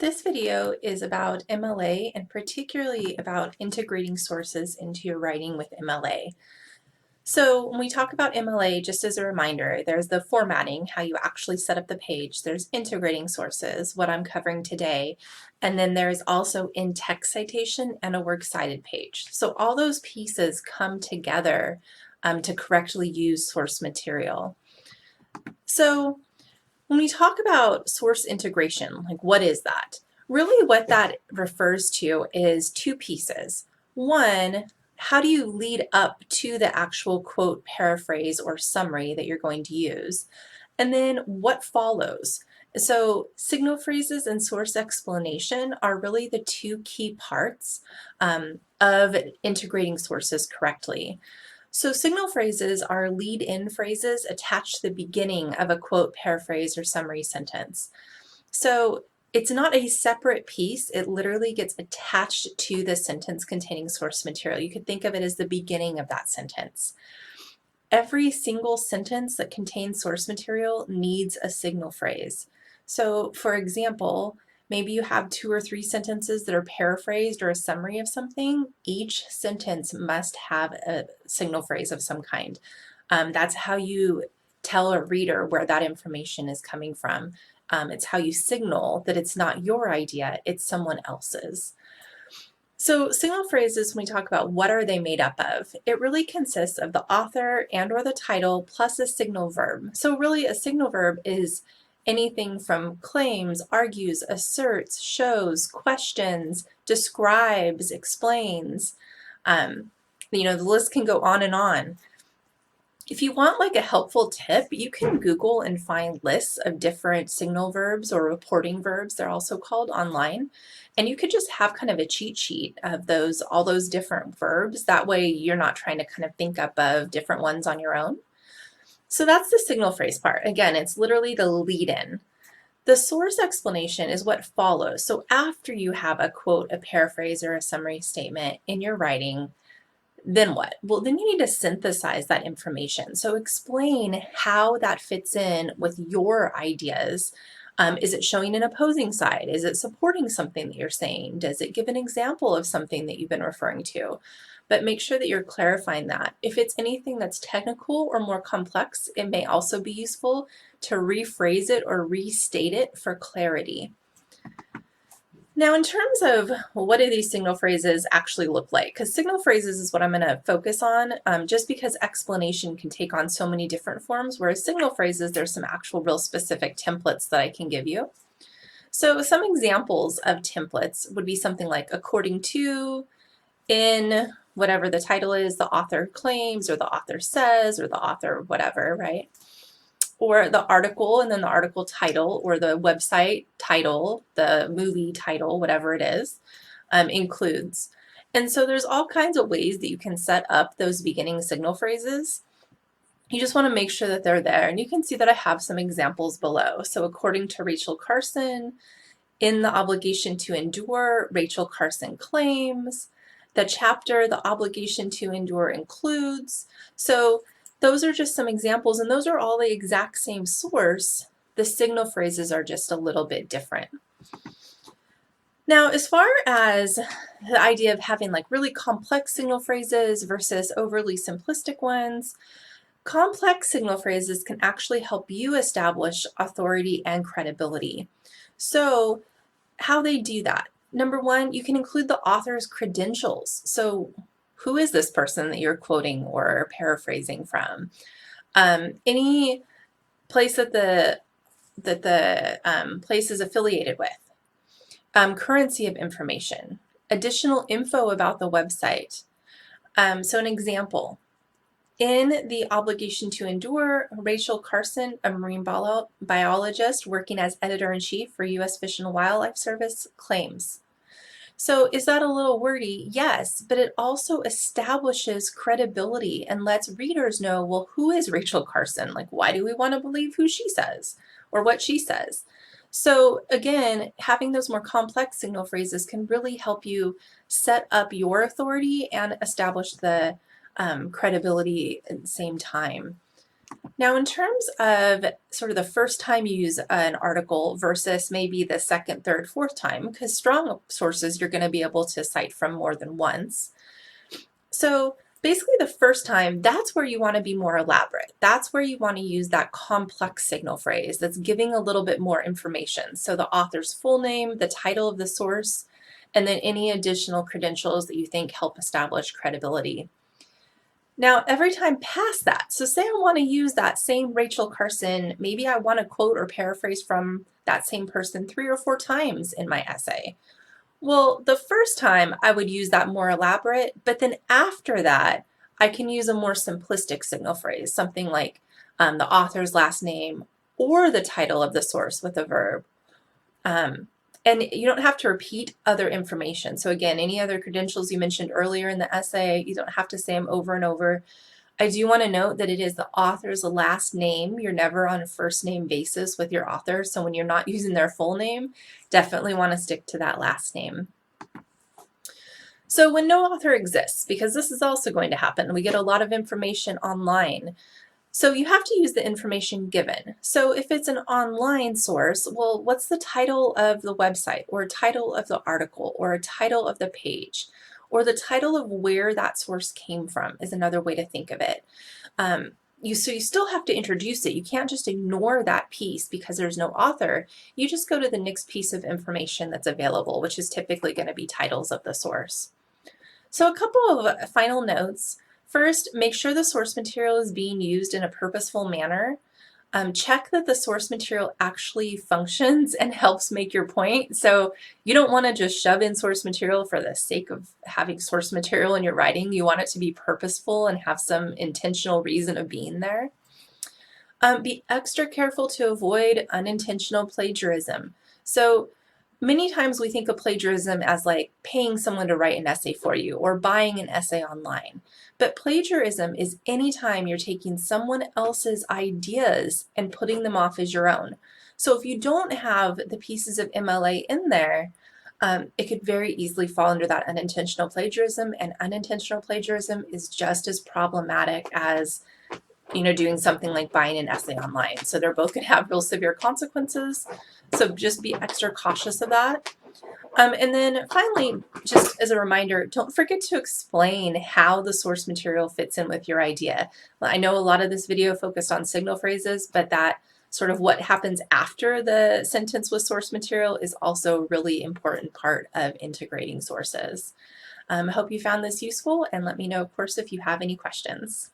This video is about MLA and particularly about integrating sources into your writing with MLA. So when we talk about MLA, just as a reminder, there's the formatting, how you actually set up the page. There's integrating sources, what I'm covering today. And then there's also in-text citation and a works cited page. So all those pieces come together to correctly use source material. So when we talk about source integration, like what is that? Really what that refers to is two pieces. One, how do you lead up to the actual quote, paraphrase, or summary that you're going to use? And then what follows? So signal phrases and source explanation are really the two key parts of integrating sources correctly. So signal phrases are lead-in phrases attached to the beginning of a quote, paraphrase, or summary sentence. So it's not a separate piece, it literally gets attached to the sentence containing source material. You could think of it as the beginning of that sentence. Every single sentence that contains source material needs a signal phrase. So for example, maybe you have 2 or 3 sentences that are paraphrased or a summary of something. Each sentence must have a signal phrase of some kind. That's how you tell a reader where that information is coming from. It's how you signal that it's not your idea, it's someone else's. So signal phrases, when we talk about what are they made up of, it really consists of the author and or the title plus a signal verb. So really a signal verb is anything from claims, argues, asserts, shows, questions, describes, explains. The list can go on and on. If you want like a helpful tip, you can Google and find lists of different signal verbs or reporting verbs, they're also called, online. And you could just have kind of a cheat sheet of all those different verbs. That way you're not trying to kind of think up of different ones on your own. So that's the signal phrase part. Again, it's literally the lead-in. The source explanation is what follows. So after you have a quote, a paraphrase, or a summary statement in your writing, then what? Well, then you need to synthesize that information. So explain how that fits in with your ideas. Is it showing an opposing side? Is it supporting something that you're saying? Does it give an example of something that you've been referring to? But make sure that you're clarifying that. If it's anything that's technical or more complex, it may also be useful to rephrase it or restate it for clarity. Now, in terms of what do these signal phrases actually look like? Because signal phrases is what I'm going to focus on, just because explanation can take on so many different forms, whereas signal phrases, there's some actual real specific templates that I can give you. So some examples of templates would be something like according to, in whatever the title is, the author claims, or the author says, or the author whatever, right? Or the article and then the article title, or the website title, the movie title, whatever it is, includes. And so there's all kinds of ways that you can set up those beginning signal phrases. You just want to make sure that they're there. And you can see that I have some examples below. So according to Rachel Carson, in the obligation to endure, Rachel Carson claims. The chapter, the obligation to endure includes. So those are just some examples, and those are all the exact same source. The signal phrases are just a little bit different. Now, as far as the idea of having like really complex signal phrases versus overly simplistic ones, complex signal phrases can actually help you establish authority and credibility. So how they do that. Number one, you can include the author's credentials. So who is this person that you're quoting or paraphrasing from? Any place that the place is affiliated with. Currency of information. Additional info about the website. So an example. In the obligation to endure, Rachel Carson, a marine biologist working as editor-in-chief for U.S. Fish and Wildlife Service, claims. So is that a little wordy? Yes, but it also establishes credibility and lets readers know, well, who is Rachel Carson? Like, why do we want to believe who she says or what she says? So again, having those more complex signal phrases can really help you set up your authority and establish the credibility at the same time. Now, in terms of sort of the first time you use an article versus maybe the second, third, fourth time, because strong sources you're going to be able to cite from more than once. So basically the first time, that's where you want to be more elaborate. That's where you want to use that complex signal phrase that's giving a little bit more information. So the author's full name, the title of the source, and then any additional credentials that you think help establish credibility. Now, every time past that, so say I want to use that same Rachel Carson, maybe I want to quote or paraphrase from that same person 3 or 4 times in my essay. Well, the first time I would use that more elaborate, but then after that, I can use a more simplistic signal phrase, something like the author's last name or the title of the source with a verb. And you don't have to repeat other information. So again, any other credentials you mentioned earlier in the essay, you don't have to say them over and over. I do want to note that it is the author's last name. You're never on a first name basis with your author. So when you're not using their full name, definitely want to stick to that last name. So when no author exists, because this is also going to happen, we get a lot of information online. So you have to use the information given. So if it's an online source, well, what's the title of the website or title of the article or a title of the page or the title of where that source came from is another way to think of it. So you still have to introduce it. You can't just ignore that piece because there's no author. You just go to the next piece of information that's available, which is typically going to be titles of the source. So a couple of final notes. First, make sure the source material is being used in a purposeful manner. Check that the source material actually functions and helps make your point. So you don't want to just shove in source material for the sake of having source material in your writing. You want it to be purposeful and have some intentional reason of being there. Be extra careful to avoid unintentional plagiarism. So many times we think of plagiarism as like paying someone to write an essay for you or buying an essay online. But plagiarism is anytime you're taking someone else's ideas and putting them off as your own. So if you don't have the pieces of MLA in there, it could very easily fall under that unintentional plagiarism, and unintentional plagiarism is just as problematic as doing something like buying an essay online. So they're both going to have real severe consequences. So just be extra cautious of that. And then finally, just as a reminder, don't forget to explain how the source material fits in with your idea. I know a lot of this video focused on signal phrases, but that sort of what happens after the sentence with source material is also a really important part of integrating sources. I hope you found this useful, and let me know, of course, if you have any questions.